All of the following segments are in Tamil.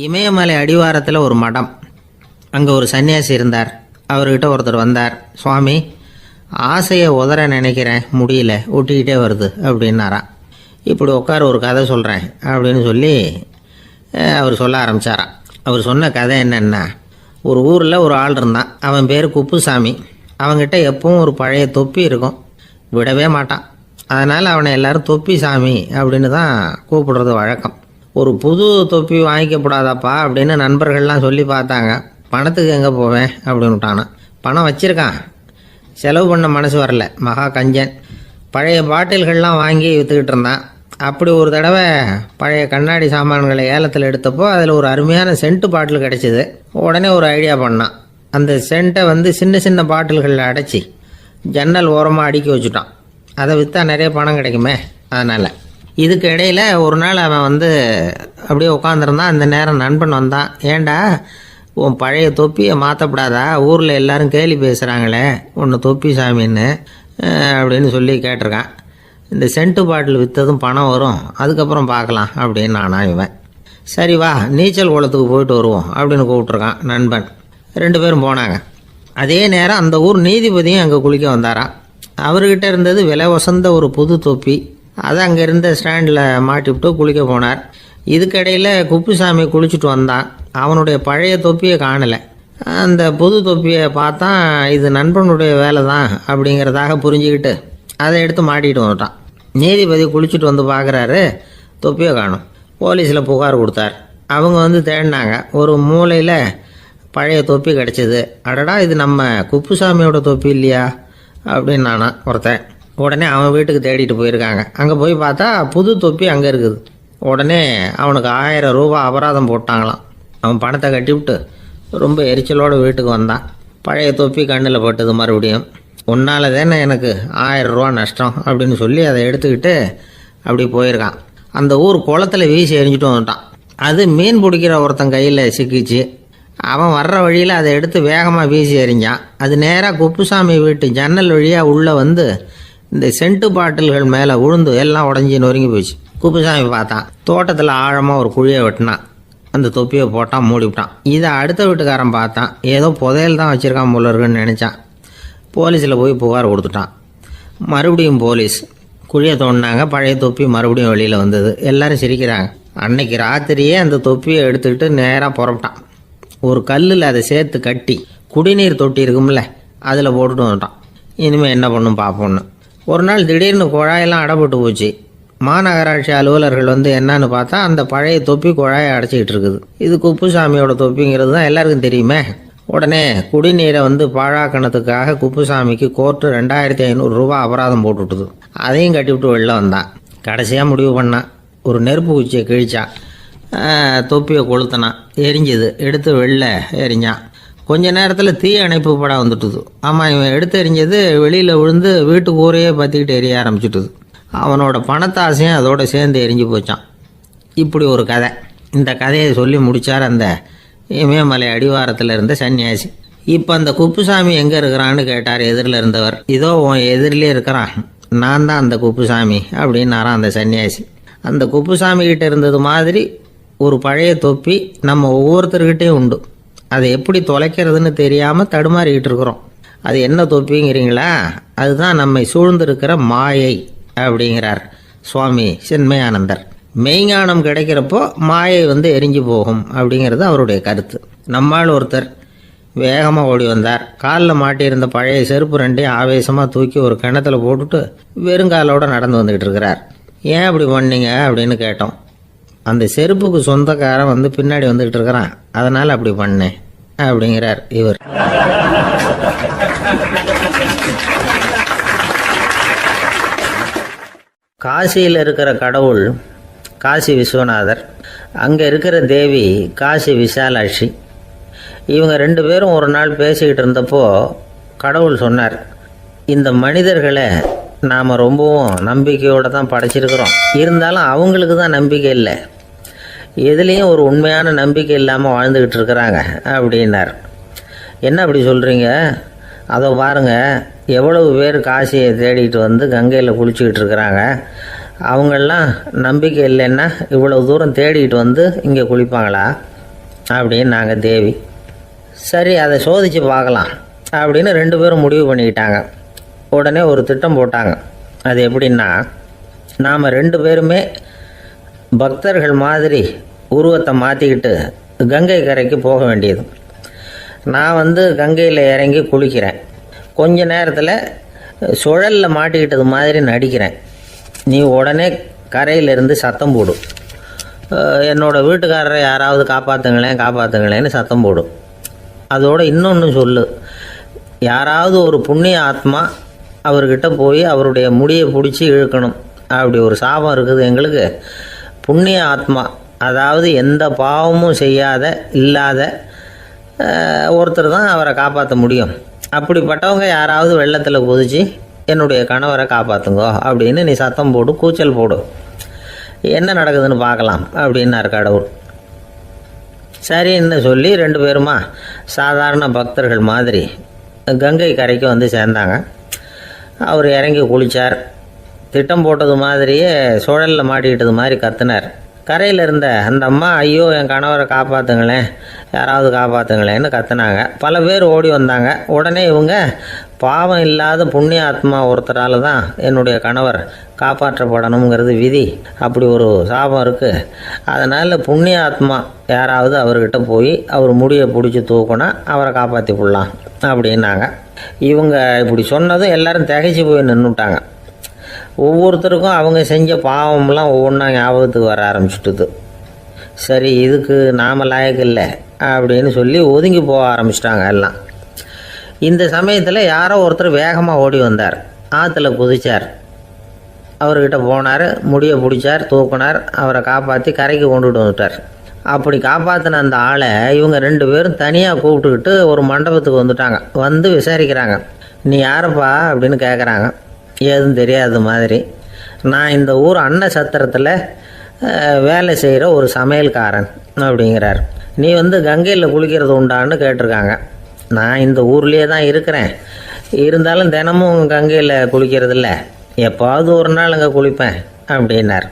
இமயமலை அடிவாரத்தில் ஒரு மடம். அங்கே ஒரு சன்னியாசி இருந்தார். அவர்கிட்ட ஒருத்தர் வந்தார். சுவாமி, ஆசையை உதற நினைக்கிறேன், முடியல, ஒட்டிக்கிட்டே வருது அப்படின்னாராம். இப்படி உட்கார, ஒரு கதை சொல்கிறேன் அப்படின்னு சொல்லி அவர் சொல்ல ஆரம்பித்தாராம். அவர் சொன்ன கதை என்னென்னா, ஒரு ஊரில் ஒரு ஆள் இருந்தான். அவன் பேர் குப்புசாமி. அவன்கிட்ட எப்பவும் ஒரு பழைய தொப்பி இருக்கும், விடவே மாட்டான். அதனால் அவனை எல்லோரும் தொப்பி சாமி அப்படின்னு தான் கூப்பிடுறது வழக்கம். ஒரு புது தொப்பி வாங்கிக்கப்படாதாப்பா அப்படின்னு நண்பர்கள்லாம் சொல்லி பார்த்தாங்க. பணத்துக்கு எங்கே போவேன் அப்படின்னு விட்டானான். பணம் வச்சுருக்கான், செலவு பண்ண மனசு வரல, மகா கஞ்சன். பழைய பாட்டில்கள்லாம் வாங்கி விற்றுக்கிட்டு இருந்தான். அப்படி ஒரு தடவை பழைய கண்ணாடி சாமான்களை ஏலத்தில் எடுத்தப்போ அதில் ஒரு அருமையான சென்ட்டு பாட்டில் கிடச்சிது. உடனே ஒரு ஐடியா பண்ணான். அந்த சென்ட்டை சின்ன சின்ன பாட்டில்களில் அடைச்சி ஜன்னல் ஓரமாக அடுக்கி வச்சுட்டான். அதை விற்றா நிறைய பணம் கிடைக்குமே, அதனால். இதுக்கு இடையில் ஒரு நாள் அவன் அப்படியே உட்காந்துருந்தான். அந்த நேரம் நண்பன் வந்தான். ஏண்டா, உன் பழைய தொப்பியை மாற்றப்படாதா? ஊரில் எல்லோரும் கேலி பேசுகிறாங்களே உன்னை தொப்பி சாமின்னு அப்படின்னு சொல்லி கேட்டிருக்கான். இந்த சென்ட்டு பாட்டில் விற்றதும் பணம் வரும், அதுக்கப்புறம் பார்க்கலாம் அப்படின்னு நானா இவன். சரி வா, நீச்சல் குளத்துக்கு போயிட்டு வருவோம் அப்படின்னு கூப்பிட்ருக்கான் நண்பன். 2 பேரும் போனாங்க. அதே நேரம் அந்த ஊர் நீதிபதியும் அங்கே குளிக்க வந்தாராம். அவர்கிட்ட இருந்தது விலை வசந்த ஒரு புது தொப்பி. அதை அங்கே இருந்த ஸ்டாண்டில் மாட்டிவிட்டு குளிக்க போனார். இதுக்கிடையில் குப்புசாமி குளிச்சுட்டு வந்தான். அவனுடைய பழைய தொப்பியை காணலை. அந்த புது தொப்பியை பார்த்தா இது நண்பனுடைய வேலை தான் அப்படிங்கிறதாக புரிஞ்சுக்கிட்டு அதை எடுத்து மாட்டிகிட்டு வந்துட்டான். நீதிபதி குளிச்சுட்டு வந்து பார்க்குறாரு, தொப்பியை காணும். போலீஸில் புகார் கொடுத்தார். அவங்க தேடினாங்க. ஒரு மூலையில் பழைய தொப்பி கிடச்சிது. அடடா, இது நம்ம குப்புசாமியோட தொப்பி இல்லையா அப்படின்னு நானா ஒருத்தன். உடனே அவன் வீட்டுக்கு தேடிட்டு போயிருக்காங்க. அங்கே போய் பார்த்தா புது தொப்பி அங்கே இருக்குது. உடனே அவனுக்கு 1000 ரூபா அபராதம் போட்டாங்களாம். அவன் பணத்தை கட்டிவிட்டு ரொம்ப எரிச்சலோடு வீட்டுக்கு வந்தான். பழைய தொப்பி கண்ணில் பட்டது. மறுபடியும், உன்னால் தானே எனக்கு 1000 ரூபா நஷ்டம் அப்படின்னு சொல்லி அதை எடுத்துக்கிட்டு அப்படி போயிருக்கான். அந்த ஊர் குளத்தில் வீசி எரிஞ்சிட்டு வந்துட்டான். அது மீன் பிடிக்கிற ஒருத்தன் கையில் சிக்கிச்சு. அவன் வர்ற வழியில் அதை எடுத்து வேகமாக வீசி எறிஞ்சான். அது நேராக குப்புசாமி வீட்டு ஜன்னல் வழியாக உள்ளே இந்த சென்ட்டு பாட்டில்கள் மேலே விழுந்து எல்லாம் உடஞ்சி நொறுங்கி போச்சு. குப்புசாமி பார்த்தான். தோட்டத்தில் ஆழமாக ஒரு குழியை வெட்டினான். அந்த தொப்பியை போட்டான், மூடிவிட்டான். இதை அடுத்த வீட்டுக்காரன் பார்த்தான். ஏதோ புதையல் தான் வச்சுருக்கான் போல இருக்குன்னு நினச்சான். போலீஸில் போய் புகார் கொடுத்துட்டான். மறுபடியும் போலீஸ் குழியை தோண்டினாங்க. பழைய தொப்பி மறுபடியும் வெளியில் வந்தது. எல்லோரும் சிரிக்கிறாங்க. அன்னைக்கு ராத்திரியே அந்த தொப்பியை எடுத்துக்கிட்டு நேராக புறப்பட்டான். ஒரு கல்லில் அதை சேர்த்து கட்டி குடிநீர் தொட்டி இருக்கும்ல, அதில் போட்டுட்டு வந்துட்டான். இனிமேல் என்ன பண்ணும் பார்ப்போன்னு. ஒரு நாள் திடீர்னு குழாயெல்லாம் அடைப்பட்டு போச்சு. மாநகராட்சி அலுவலர்கள் என்னன்னு பார்த்தா அந்த பழைய தொப்பி குழாயை அடைச்சிக்கிட்டு இருக்குது. இது குப்புசாமியோட தொப்பிங்கிறது தான் எல்லாருக்கும் தெரியுமே. உடனே குடிநீரை பாழாக்கணத்துக்காக குப்புசாமிக்கு கோர்ட்டு 2500 ரூபா அபராதம் போட்டுவிட்டுது. அதையும் கட்டிவிட்டு வெளில வந்தான். கடைசியாக முடிவு பண்ணான். ஒரு நெருப்பு குச்சியை கிழிச்சான். தொப்பியை கொளுத்தினான். எரிஞ்சுது. எடுத்து வெளில எரிஞ்சான். கொஞ்ச நேரத்தில் தீ அணைப்பு படம் வந்துட்டுது. ஆமாம், இவன் எடுத்து எரிஞ்சது வெளியில் விழுந்து வீட்டு கூரையே பற்றிக்கிட்டு எரிய ஆரம்பிச்சுட்டுது. அவனோட பணத்தாசையும் அதோடு சேர்ந்து எரிஞ்சு போச்சான். இப்படி ஒரு கதை. இந்த கதையை சொல்லி முடித்தார் அந்த இமயமலை அடிவாரத்தில் இருந்த சன்னியாசி. இப்போ அந்த குப்புசாமி எங்கே இருக்கிறான்னு கேட்டார் எதிரில் இருந்தவர். இதோ உன் எதிரிலே இருக்கிறான், நான் தான் அந்த குப்புசாமி அப்படின்னாரான் அந்த சன்னியாசி. அந்த குப்புசாமி கிட்ட இருந்தது மாதிரி ஒரு பழைய தொப்பி நம்ம ஒவ்வொருத்தர்கிட்டையும் உண்டு. அதை எப்படி தொலைக்கிறதுன்னு தெரியாமல் தடுமாறிக்கிட்டு இருக்கிறோம். அது என்ன தொப்பிங்கிறீங்களா? அதுதான் நம்மை சூழ்ந்திருக்கிற மாயை அப்படிங்கிறார் சுவாமி சின்மயானந்தர். மெய்ஞானம் கிடைக்கிறப்போ மாயை எரிஞ்சு போகும் அப்படிங்கிறது அவருடைய கருத்து. நம்மால் ஒருத்தர் வேகமாக ஓடி வந்தார். காலில் மாட்டியிருந்த பழைய செருப்பு 2 ஆவேசமாக தூக்கி ஒரு கிணத்துல போட்டுட்டு வெறுங்காலோடு நடந்து வந்துக்கிட்டு இருக்கிறார். ஏன் அப்படி பண்ணீங்க அப்படின்னு கேட்டோம். அந்த செருப்புக்கு சொந்தக்காரன் பின்னாடி வந்துக்கிட்டு இருக்கிறான், அதனால் அப்படி பண்ணேன் அப்படிங்கிறார் இவர். காசியில் இருக்கிற கடவுள் காசி விஸ்வநாதர், அங்கே இருக்கிற தேவி காசி விசாலாட்சி. இவங்க 2 பேரும் ஒரு நாள் பேசிக்கிட்டு இருந்தப்போ கடவுள் சொன்னார், இந்த மனிதர்களை நாம் ரொம்பவும் நம்பிக்கையோடு தான் படைச்சிருக்கிறோம். இருந்தாலும் அவங்களுக்கு தான் நம்பிக்கை இல்லை, எதுலேயும் ஒரு உண்மையான நம்பிக்கை இல்லாமல் வாழ்ந்துக்கிட்டு இருக்கிறாங்க அப்படின்னார். என்ன அப்படி சொல்கிறீங்க? அதோ பாருங்கள், எவ்வளவு பேர் காசியை தேடிட்டு கங்கையில் குளிச்சுக்கிட்டு இருக்கிறாங்க. அவங்களெலாம் நம்பிக்கை இல்லைன்னா இவ்வளவு தூரம் தேடிட்டு இங்கே குளிப்பாங்களா? அப்படின்னு நாங்கள் தேவி. சரி, அதை சோதித்து பார்க்கலாம் அப்படின்னு 2 பேரும் முடிவு பண்ணிக்கிட்டாங்க. உடனே ஒரு திட்டம் போட்டாங்க. அது எப்படின்னா, நாம் 2 பேருமே பக்தர்கள் மாதிரி உருவத்தை மாற்றிக்கிட்டு கங்கை கரைக்கு போக வேண்டியது. நான் கங்கையில் இறங்கி குளிக்கிறேன். கொஞ்ச நேரத்தில் சுழலில் மாட்டிக்கிட்டது மாதிரி நடிக்கிறேன். நீ உடனே கரையிலேருந்து சத்தம் போடும். என்னோடய வீட்டுக்காரரை யாராவது காப்பாற்றுங்களேன்னு சத்தம் போடும். அதோடு இன்னொன்று சொல்லு, யாராவது ஒரு புண்ணிய ஆத்மா அவர்கிட்ட போய் அவருடைய முடியை பிடிச்சி இழுக்கணும். அப்படி ஒரு சாபம் இருக்குது எங்களுக்கு. புண்ணிய ஆத்மா, அதாவது எந்த பாவமும் செய்யாத இல்லாத ஒருத்தர் தான் அவரை காப்பாற்ற முடியும். அப்படிப்பட்டவங்க யாராவது வெள்ளத்தில் குதித்து என்னுடைய கணவரை காப்பாற்றுங்கோ அப்படின்னு நீ சத்தம் போடு, கூச்சல் போடு, என்ன நடக்குதுன்னு பார்க்கலாம் அப்படின்னார் கடவுள். சரின்னு சொல்லி 2 பேருமா சாதாரண பக்தர்கள் மாதிரி கங்கை கரைக்கு சேர்ந்தாங்க. அவர் இறங்கி குளித்தார். திட்டம் போட்டது மாதிரியே சுழலில் மாட்டிக்கிட்டது மாதிரி கத்துனார். கரையில் இருந்த அந்த அம்மா, ஐயோ என் கணவரை காப்பாற்றுங்களேன், யாராவது காப்பாற்றுங்களேன்னு கத்துனாங்க. பல பேர் ஓடி வந்தாங்க. உடனே இவங்க, பாவம் இல்லாத புண்ணிய ஆத்மா ஒருத்தரால் தான் என்னுடைய கணவர் காப்பாற்றப்படணுங்கிறது விதி, அப்படி ஒரு சாபம் இருக்குது, அதனால் புண்ணிய ஆத்மா யாராவது அவர்கிட்ட போய் அவர் முடியை பிடிச்சி தூக்குனா அவரை காப்பாற்றி விடலாம் அப்படின்னாங்க. இவங்க இப்படி சொன்னதும் எல்லாரும் திகைச்சு போய் நின்றுட்டாங்க. ஒவ்வொருத்தருக்கும் அவங்க செஞ்ச பாவம்லாம் ஒவ்வொன்றா ஞாபகத்துக்கு வர ஆரம்பிச்சுட்டுது. சரி, இதுக்கு நாம் லாயக்கு இல்லை அப்படின்னு சொல்லி ஒதுங்கி போக ஆரம்பிச்சிட்டாங்க எல்லாம். இந்த சமயத்தில் யாரோ ஒருத்தர் வேகமாக ஓடி வந்தார். ஆற்றுல குதித்தார். அவர்கிட்ட போனார், முடியை பிடிச்சார், தூக்கினார், அவரை காப்பாற்றி கரைக்கு கொண்டுட்டு வந்துட்டார். அப்படி காப்பாற்றின அந்த ஆளை இவங்க 2 பேரும் தனியாக கூப்பிட்டுக்கிட்டு ஒரு மண்டபத்துக்கு வந்துட்டாங்க. விசாரிக்கிறாங்க. நீ யாரப்பா அப்படின்னு கேட்குறாங்க. ஏதும் தெரியாத மாதிரி. நான் இந்த ஊர் அன்ன சத்திரத்தில் வேலை செய்கிற ஒரு சமையல்காரன் அப்படிங்கிறார். நீ கங்கையில் குளிக்கிறது உண்டான்னு கேட்டிருக்காங்க. நான் இந்த ஊர்லேயே தான் இருக்கிறேன், இருந்தாலும் தினமும் கங்கையில் குளிக்கிறது இல்லை, எப்பாவது ஒரு நாள் அங்கே குளிப்பேன் அப்படின்னார்.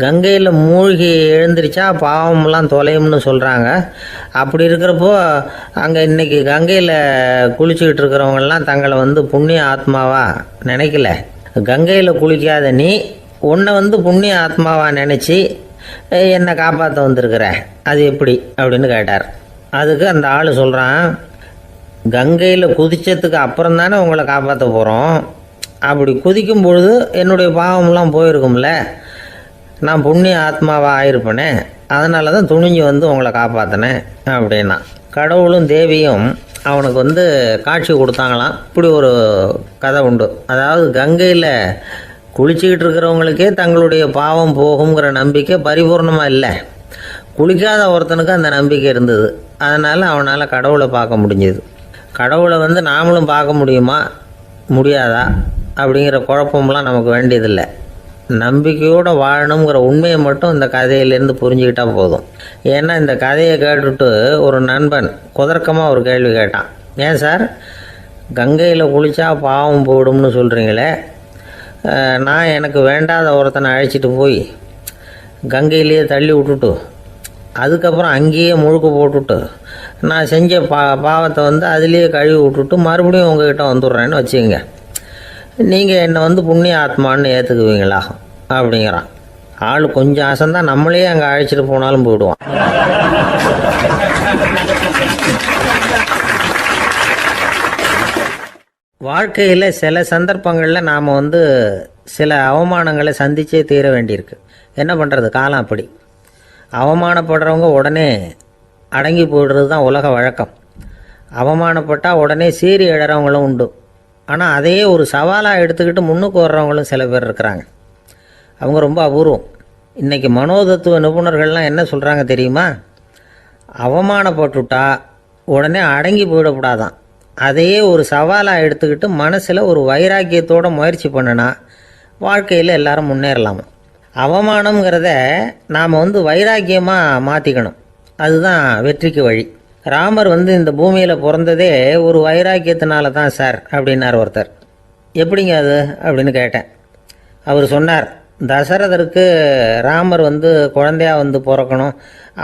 கங்கையில் மூழ்கி எழுந்திரிச்சா பாவமெல்லாம் தொலையும்னு சொல்கிறாங்க. அப்படி இருக்கிறப்போ அங்கே இன்றைக்கி கங்கையில் குளிச்சுக்கிட்டு இருக்கிறவங்கெல்லாம் தங்களை புண்ணிய ஆத்மாவா நினைக்கல. கங்கையில் குளிக்காத நீ உன்னை புண்ணிய ஆத்மாவா நினச்சி என்னை காப்பாற்ற வந்திருக்கிற, அது எப்படி அப்படின்னு கேட்டார். அதுக்கு அந்த ஆள் சொல்கிறான், கங்கையில் குதித்ததுக்கு அப்புறம் தானே உங்களை காப்பாற்ற போகிறோம். அப்படி குதிக்கும் பொழுது என்னுடைய பாவமெல்லாம் போயிருக்கும்ல, நான் புண்ணிய ஆத்மாவாக ஆயிருப்பேனே, அதனால தான் துணிஞ்சு உங்களை காப்பாற்றினேன் அப்படின்னா. கடவுளும் தேவியும் அவனுக்கு காட்சி கொடுத்தாங்களாம். இப்படி ஒரு கதை உண்டு. அதாவது கங்கையில் குளிச்சுக்கிட்டு இருக்கிறவங்களுக்கே தங்களுடைய பாவம் போகுங்கிற நம்பிக்கை பரிபூர்ணமாக இல்லை. குளிக்காத ஒருத்தனுக்கு அந்த நம்பிக்கை இருந்தது. அதனால் அவனால் கடவுளை பார்க்க முடிஞ்சது. கடவுளை நாமளும் பார்க்க முடியுமா முடியாதா அப்படிங்கிற குழப்பம்லாம் நமக்கு வேண்டியதில்லை. நம்பிக்கையோடு வாழணுங்கிற உண்மையை மட்டும் இந்த கதையிலேருந்து புரிஞ்சுக்கிட்டால் போதும். ஏன்னா இந்த கதையை கேட்டுட்டு ஒரு நண்பன் குதர்க்கமாக ஒரு கேள்வி கேட்டான். ஏன் சார், கங்கையில் குளித்தா பாவம் போயிடும்னு சொல்கிறீங்களே, நான் எனக்கு வேண்டாத ஒருத்தனை அழைச்சிட்டு போய் கங்கையிலேயே தள்ளி விட்டுட்டு அதுக்கப்புறம் அங்கேயே முழுக்க போட்டுட்டு நான் செஞ்ச பாவத்தை அதுலேயே கழுவி விட்டுட்டு மறுபடியும் உங்ககிட்ட வந்துடுறேன்னு வச்சுக்கோங்க, நீங்கள் என்னை புண்ணிய ஆத்மான்னு ஏற்றுக்குவீங்களா அப்படிங்கிறான். ஆள் கொஞ்சம் அசந்தான் நம்மளே அங்கே அழைச்சிட்டு போனாலும் போயிடுவான். வாழ்க்கையில் சில சந்தர்ப்பங்களில் நாம் சில அவமானங்களை சந்திச்சே தீர வேண்டியிருக்கு. என்ன பண்ணுறது, காலம் அப்படி. அவமானப்படுறவங்க உடனே அடங்கி போய்டுறது தான் உலக வழக்கம். அவமானப்பட்டால் உடனே சீறி எழறவங்களும் உண்டு. ஆனால் அதையே ஒரு சவாலாக எடுத்துக்கிட்டு முன்னுக்கு வர்றவங்களும் சில பேர் இருக்கிறாங்க. அவங்க ரொம்ப அபூர்வம். இன்றைக்கி மனோதத்துவ நிபுணர்கள்லாம் என்ன சொல்கிறாங்க தெரியுமா? அவமானப்பட்டுட்டா உடனே அடங்கி போயிடக்கூடாதான். அதையே ஒரு சவாலாக எடுத்துக்கிட்டு மனசில் ஒரு வைராக்கியத்தோடு முயற்சி பண்ணினா வாழ்க்கையில் எல்லாரும் முன்னேறலாமா. அவமானங்கிறத நாம் வைராக்கியமாக மாற்றிக்கணும். அதுதான் வெற்றிக்கு வழி. ராமர் இந்த பூமியில் பிறந்ததே ஒரு வைராக்கியத்தினால தான் சார் அப்படின்னார் ஒருத்தர். எப்படிங்க அது அப்படின்னு கேட்டேன். அவர் சொன்னார், தசரதருக்கு ராமர் குழந்தையா பிறக்கணும்,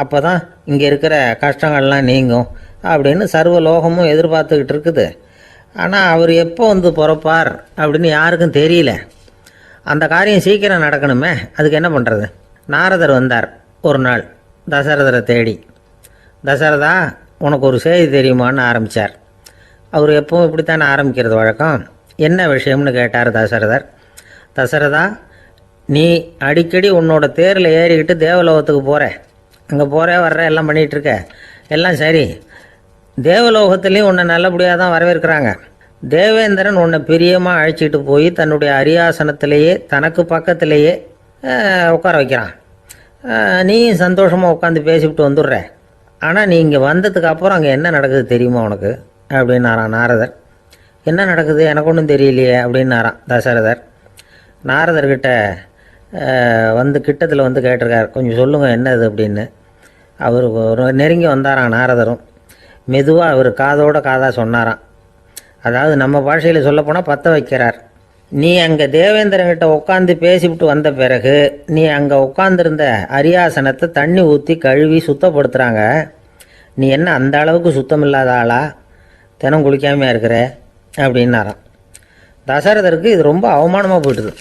அப்போ தான் இங்கே இருக்கிற கஷ்டங்கள்லாம் நீங்கும் அப்படின்னு சர்வ லோகமும் எதிர்பார்த்துக்கிட்டு இருக்குது. ஆனால் அவர் எப்போ பிறப்பார் அப்படின்னு யாருக்கும் தெரியல. அந்த காரியம் சீக்கிரம் நடக்கணுமே, அதுக்கு என்ன பண்ணுறது? நாரதர் வந்தார் ஒரு நாள் தசரதரை தேடி. தசரதா, உனக்கு ஒரு செய்தி தெரியுமான்னு ஆரம்பித்தார். அவர் எப்பவும் இப்படித்தானே ஆரம்பிக்கிறது வழக்கம். என்ன விஷயம்னு கேட்டார் தசரதர். தசரதா, நீ அடிக்கடி உன்னோட தேரில் ஏறிக்கிட்டு தேவலோகத்துக்கு போகிற, அங்கே போகிற வர்ற எல்லாம் பண்ணிகிட்ருக்க, எல்லாம் சரி. தேவலோகத்துலேயும் உன்னை நல்லபடியாக தான் வரவேற்கிறாங்க. தேவேந்திரன் உன்னை பிரியமாக அழைச்சிட்டு போய் தன்னுடைய அரியாசனத்திலேயே தனக்கு பக்கத்திலேயே உட்கார வைக்கிறான். நீயும் சந்தோஷமாக உட்காந்து பேசிவிட்டு வந்துடுற. ஆனால் நீ இங்கே வந்ததுக்கு அப்புறம் அங்கே என்ன நடக்குது தெரியுமா உனக்கு அப்படின்னாரான் நாரதர். என்ன நடக்குது எனக்கு ஒன்றும் தெரியலையே அப்படின்னாரான் தசரதர். நாரதர்கிட்ட கிட்டத்தில் கேட்டிருக்கார், கொஞ்சம் சொல்லுங்கள் என்னது அப்படின்னு. அவர் நெருங்கி வந்தாரான் நாரதரும். மெதுவாக அவர் காதோட காதாக சொன்னாராம். அதாவது நம்ம பாஷையில் சொல்லப்போனால் பற்ற வைக்கிறார். நீ அங்கே தேவேந்திரங்கிட்ட உட்காந்து பேசிவிட்டு வந்த பிறகு நீ அங்கே உட்காந்துருந்த அரியாசனத்தை தண்ணி ஊற்றி கழுவி சுத்தப்படுத்துகிறாங்க. நீ என்ன அந்த அளவுக்கு சுத்தம் இல்லாத ஆளா, தினம் குளிக்காமையாக இருக்கிற அப்படின்னாராம். தசரதருக்கு இது ரொம்ப அவமானமாக போயிட்டுது.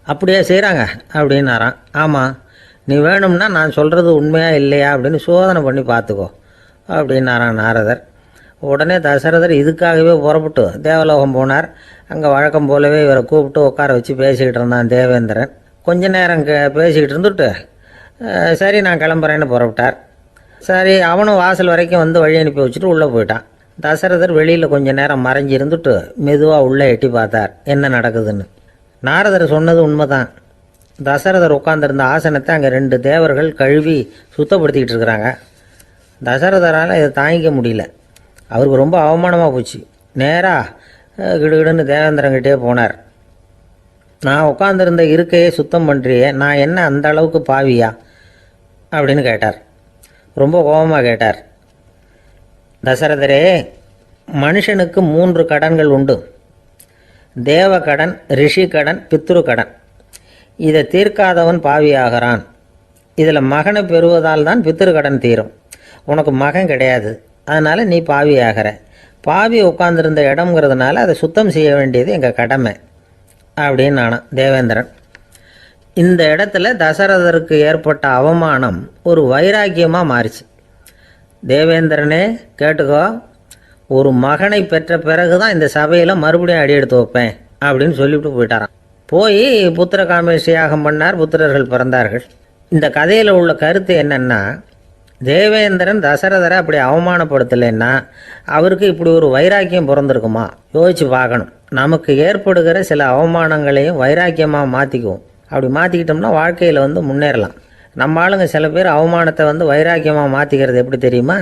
அப்படியே செய்கிறாங்க அப்படின்னாராம். ஆமாம், நீ வேணும்னா நான் சொல்கிறது உண்மையா இல்லையா அப்படின்னு சோதனை பண்ணி பார்த்துக்கோ அப்படின்னாரான் நாரதர். உடனே தசரதர் இதுக்காகவே புறப்பட்டு தேவலோகம் போனார். அங்கே வழக்கம் போலவே இவரை கூப்பிட்டு உட்கார வச்சு பேசிக்கிட்டு இருந்தான் தேவேந்திரன். கொஞ்ச நேரம் பேசிக்கிட்டு இருந்துட்டு சரி நான் கிளம்புறேன்னு புறப்பட்டார். சரி, அவனும் வாசல் வரைக்கும் வழி அனுப்பி வச்சுட்டு உள்ளே போயிட்டான். தசரதர் வெளியில் கொஞ்ச நேரம் மறைஞ்சி இருந்துட்டு மெதுவாக உள்ளே எட்டி பார்த்தார் என்ன நடக்குதுன்னு. நாரதர் சொன்னது உண்மைதான். தசரதர் உட்காந்துருந்த ஆசனத்தை அங்கே 2 தேவர்கள் கழுவி சுத்தப்படுத்திக்கிட்டு இருக்கிறாங்க. தசரதரால் இதை தாங்கிக்க முடியல. அவருக்கு ரொம்ப அவமானமாக போச்சு. நேராக கிடுகிடுன்னு தேவேந்திரங்கிட்டே போனார். நான் உட்காந்துருந்த இருக்கையே சுத்தம் பண்ணுறியே, நான் என்ன அந்த அளவுக்கு பாவியா அப்படின்னு கேட்டார். ரொம்ப கோபமாக கேட்டார். தசரதரே, மனுஷனுக்கு 3 கடன்கள் உண்டு. தேவ கடன், ரிஷி கடன், பித்ரு கடன். இதை தீர்க்காதவன் பாவியாகிறான். இதில் மகனை பெறுவதால் தான் பித்ரு கடன் தீரும். உனக்கு மகன் கிடையாது, அதனால் நீ பாவி ஆகிற. பாவி உட்காந்துருந்த இடம்ங்கிறதுனால அதை சுத்தம் செய்ய வேண்டியது எங்கள் கடமை அப்படின்னு நானான் தேவேந்திரன். இந்த இடத்துல தசரதருக்கு ஏற்பட்ட அவமானம் ஒரு வைராக்கியமாக மாறிச்சு. தேவேந்திரனே கேட்டுக்கோ, ஒரு மகனை பெற்ற பிறகு தான் இந்த சபையில் மறுபடியும் அடி எடுத்து வைப்பேன் அப்படின்னு சொல்லிவிட்டு போயிட்டாரான். போய் புத்திர காமேஷ் யாகம் பண்ணார். புத்திரர்கள் பிறந்தார்கள். இந்த கதையில் உள்ள கருத்து என்னென்னா, தேவேந்திரன் தசரதரை அப்படி அவமானப்படுத்தலைன்னா அவருக்கு இப்படி ஒரு வைராக்கியம் பிறந்திருக்குமா? யோசித்து பார்க்கணும். நமக்கு ஏற்படுகிற சில அவமானங்களையும் வைராக்கியமாக மாற்றிக்குவோம். அப்படி மாற்றிக்கிட்டோம்னா வாழ்க்கையில் முன்னேறலாம். நம்ம ஆளுங்க சில பேர் அவமானத்தை வைராக்கியமாக மாற்றிக்கிறது எப்படி தெரியுமா?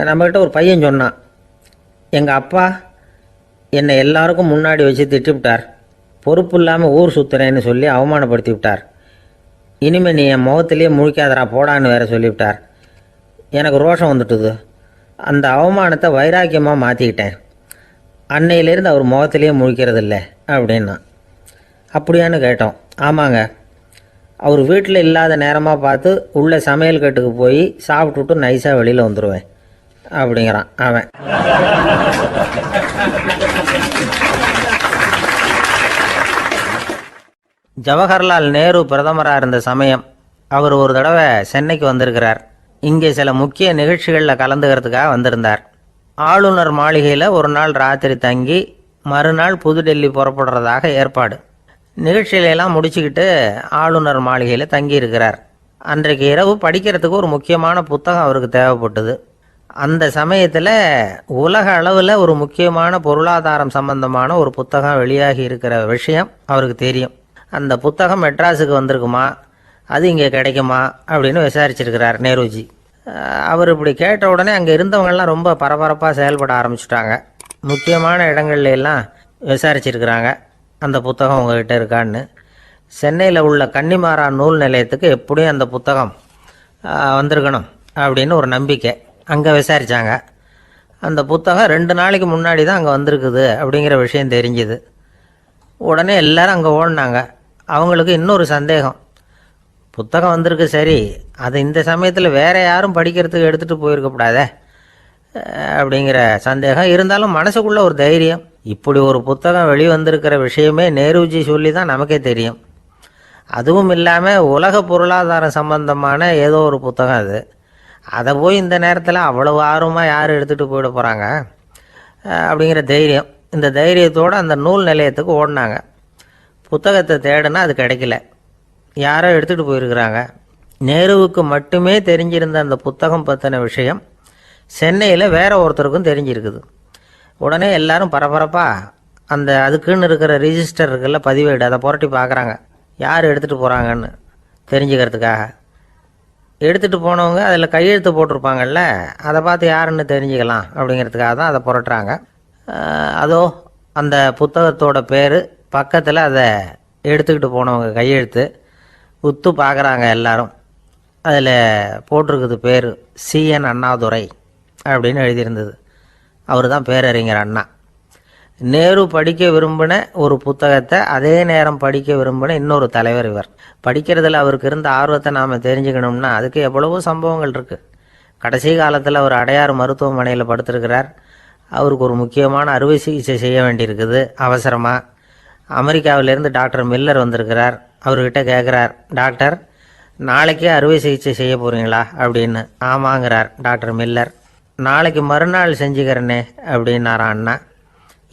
நம்மக்கிட்ட ஒரு பையன் சொன்னான், எங்கள் அப்பா என்னை எல்லாருக்கும் முன்னாடி வச்சு திட்டிவிட்டார், பொறுப்பு இல்லாமல் ஊர் சுற்றுறேன்னு சொல்லி அவமானப்படுத்தி விட்டார். இனிமேல் நீ என் முகத்திலேயே முழிக்காதரா போடான்னு வேற சொல்லிவிட்டார். எனக்கு ரோஷம் வந்துட்டுது. அந்த அவமானத்தை வைராக்கியமாக மாற்றிக்கிட்டேன். அன்னையிலேருந்து அவர் முகத்திலேயே முழிக்கிறதில்ல அப்படின்னா. அப்படியான்னு கேட்டோம். ஆமாங்க, அவர் வீட்டில் இல்லாத நேரமாக பார்த்து உள்ள சமையல் கட்டுக்கு போய் சாப்பிட்டுட்டு நைஸாக வெளியில் வந்துடுவேன் அப்படிங்கிறான் அவன். ஜவஹர்லால் நேரு பிரதமராக இருந்த சமயம் அவர் ஒரு தடவை சென்னைக்கு வந்திருக்கிறார். இங்கே சில முக்கிய நிகழ்ச்சிகளில் கலந்துக்கிறதுக்காக வந்திருந்தார். ஆளுநர் மாளிகையில் ஒரு நாள் ராத்திரி தங்கி மறுநாள் புதுடெல்லி புறப்படுறதாக ஏற்பாடு. நிகழ்ச்சியிலெல்லாம் முடிச்சுக்கிட்டு ஆளுநர் மாளிகையில் தங்கியிருக்கிறார். அன்றைக்கு இரவு படிக்கிறதுக்கு ஒரு முக்கியமான புத்தகம் அவருக்கு தேவைப்பட்டது. அந்த சமயத்தில் உலக அளவில் ஒரு முக்கியமான பொருளாதாரம் சம்பந்தமான ஒரு புத்தகம் வெளியாகி இருக்கிற விஷயம் அவருக்கு தெரியும். அந்த புத்தகம் மெட்ராஸுக்கு வந்திருக்குமா, அது இங்கே கிடைக்குமா அப்படின்னு விசாரிச்சிருக்கிறார் நேருஜி. அவர் இப்படி கேட்ட உடனே அங்கே இருந்தவங்கெல்லாம் ரொம்ப பரபரப்பாக செயல்பட ஆரம்பிச்சுட்டாங்க. முக்கியமான இடங்கள்ல எல்லாம் விசாரிச்சிருக்கிறாங்க அந்த புத்தகம் உங்ககிட்ட இருக்கான்னு. சென்னையில் உள்ள கன்னிமாரா நூல் நிலையத்துக்கு எப்படியும் அந்த புத்தகம் வந்திருக்கணும் அப்படின்னு ஒரு நம்பிக்கை. அங்கே விசாரித்தாங்க. அந்த புத்தகம் 2 நாளைக்கு முன்னாடி தான் அங்கே வந்திருக்குது அப்படிங்கிற விஷயம் தெரிஞ்சுது. உடனே எல்லாரும் அங்கே ஓடினாங்க. அவங்களுக்கு இன்னொரு சந்தேகம். புத்தகம் வந்திருக்கு சரி, அது இந்த சமயத்தில் வேற யாரும் படிக்கிறதுக்கு எடுத்துகிட்டு போயிருக்கக்கூடாதே அப்படிங்கிற சந்தேகம் இருந்தாலும் மனசுக்குள்ள ஒரு தைரியம். இப்படி ஒரு புத்தகம் வெளிவந்திருக்கிற விஷயமே நேருஜி சொல்லி தான் நமக்கே தெரியும். அதுவும் இல்லாமல் உலக பொருளாதாரம் சம்பந்தமான ஏதோ ஒரு புத்தகம் அது. அதை போய் இந்த நேரத்தில் அவ்வளவு ஆர்வமாக யார் எடுத்துகிட்டு போயிட போகிறாங்க அப்படிங்கிற தைரியம். இந்த தைரியத்தோடு அந்த நூல் நிலையத்துக்கு ஓடினாங்க. புத்தகத்தை தேடினா அது கிடைக்கல. யாரோ எடுத்துகிட்டு போயிருக்கிறாங்க. நேருவுக்கு மட்டுமே தெரிஞ்சிருந்த அந்த புத்தகம் பற்றின விஷயம் சென்னையில் வேற ஒருத்தருக்கும் தெரிஞ்சிருக்குது. உடனே எல்லாரும் பரபரப்பாக அதுக்குன்னு இருக்கிற ரிஜிஸ்டர் இருக்குல்ல, பதிவேடு, அதை புரட்டி பார்க்குறாங்க யார் எடுத்துகிட்டு போகிறாங்கன்னு தெரிஞ்சுக்கிறதுக்காக. எடுத்துகிட்டு போனவங்க அதில் கையெழுத்து போட்டிருப்பாங்கல்ல, அதை பார்த்து யாருன்னு தெரிஞ்சுக்கலாம் அப்படிங்கிறதுக்காக தான் அதை புரட்டுறாங்க. அதோ அந்த புத்தகத்தோட பேர் பக்கத்தில் அதை எடுத்துக்கிட்டு போனவங்க கையெழுத்து உத்து பார்க்குறாங்க எல்லாரும். அதில் போட்டிருக்குது பேர் CN அண்ணாதுரை அப்படின்னு எழுதியிருந்தது. அவர் தான் பேரறிஞர் அண்ணா. நேரு படிக்க விரும்பின ஒரு புத்தகத்தை அதே நேரம் படிக்க விரும்பின இன்னொரு தலைவர் இவர். படிக்கிறதுல அவருக்கு இருந்த ஆர்வத்தை நாம் தெரிஞ்சுக்கணும்னா அதுக்கு எவ்வளவோ சம்பவங்கள் இருக்குது. கடைசி காலத்தில் அவர் அடையாறு மருத்துவமனையில் படுத்திருக்கிறார். அவருக்கு ஒரு முக்கியமான அறுவை சிகிச்சை செய்ய வேண்டியிருக்குது அவசரமாக. அமெரிக்காவிலேருந்து டாக்டர் மில்லர் வந்திருக்கிறார். அவர்கிட்ட கேட்குறார், டாக்டர் நாளைக்கே அறுவை சிகிச்சை செய்ய போகிறீங்களா அப்படின்னு. ஆமாங்கிறார் டாக்டர் மில்லர். நாளைக்கு மறுநாள் செஞ்சுக்கிறேனே அப்படின்னாரான் அண்ணா.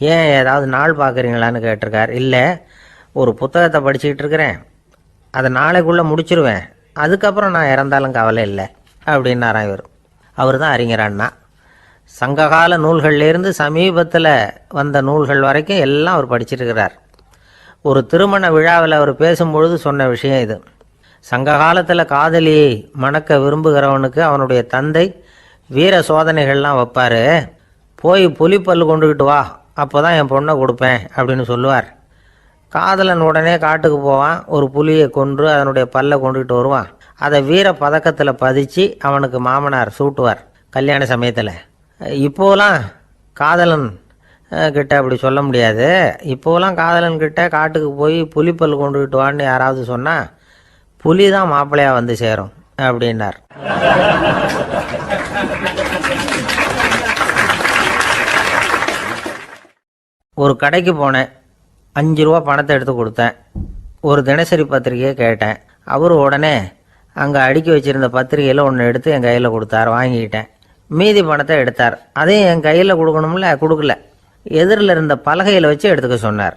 ஏன் ஏதாவது நாள் பார்க்குறீங்களான்னு கேட்டிருக்கார். இல்லை, ஒரு புத்தகத்தை படிச்சுக்கிட்டு இருக்கிறேன், அதை நாளைக்குள்ளே முடிச்சிருவேன், அதுக்கப்புறம் நான் இறந்தாலும் கவலை இல்லை அப்படின்னாரான் இவர். அவர் தான் அறிஞர் அண்ணா. சங்ககால நூல்கள்லேருந்து சமீபத்தில் வந்த நூல்கள் வரைக்கும் எல்லாம் அவர் படிச்சிருக்கிறார். ஒரு திருமண விழாவில் அவர் பேசும்பொழுது சொன்ன விஷயம் இது. சங்க காலத்தில் காதலியை மணக்க விரும்புகிறவனுக்கு அவனுடைய தந்தை வீர சோதனைகள்லாம் வைப்பார். போய் புலிப்பல் கொண்டுக்கிட்டு வா, அப்போ தான் என் பொண்ணை கொடுப்பேன் அப்படின்னு சொல்லுவார். காதலன் உடனே காட்டுக்கு போவான், ஒரு புலியை கொன்று அதனுடைய பல்லை கொண்டுக்கிட்டு வருவான். அதை வீர பதக்கத்தில் பதிச்சு அவனுக்கு மாமனார் சூட்டுவார் கல்யாண சமயத்தில். இப்போலாம் காதலன் கிட்ட அப்படி சொல்ல முடியாது. இப்போலாம் காதலன் கிட்ட காட்டுக்கு போய் புலிப்பல் கொண்டுக்கிட்டு வான்னு யாராவது சொன்னால் புலி தான் மாப்பிள்ளையாக வந்து சேரும் அப்படின்னார். ஒரு கடைக்கு போனேன், 5 ரூபா பணத்தை எடுத்து கொடுத்தேன். ஒரு தினசரி பத்திரிகையை கேட்டேன். அவர் உடனே அங்கே அடுக்கி வச்சுருந்த பத்திரிகையில் ஒன்று எடுத்து என் கையில் கொடுத்தார். வாங்கிக்கிட்டேன். மீதி பணத்தை எடுத்தார். அதையும் என் கையில் கொடுக்கணும்ல, கொடுக்கல. எதிரில் இருந்த பலகையில் வச்சு எடுத்துக்க சொன்னார்.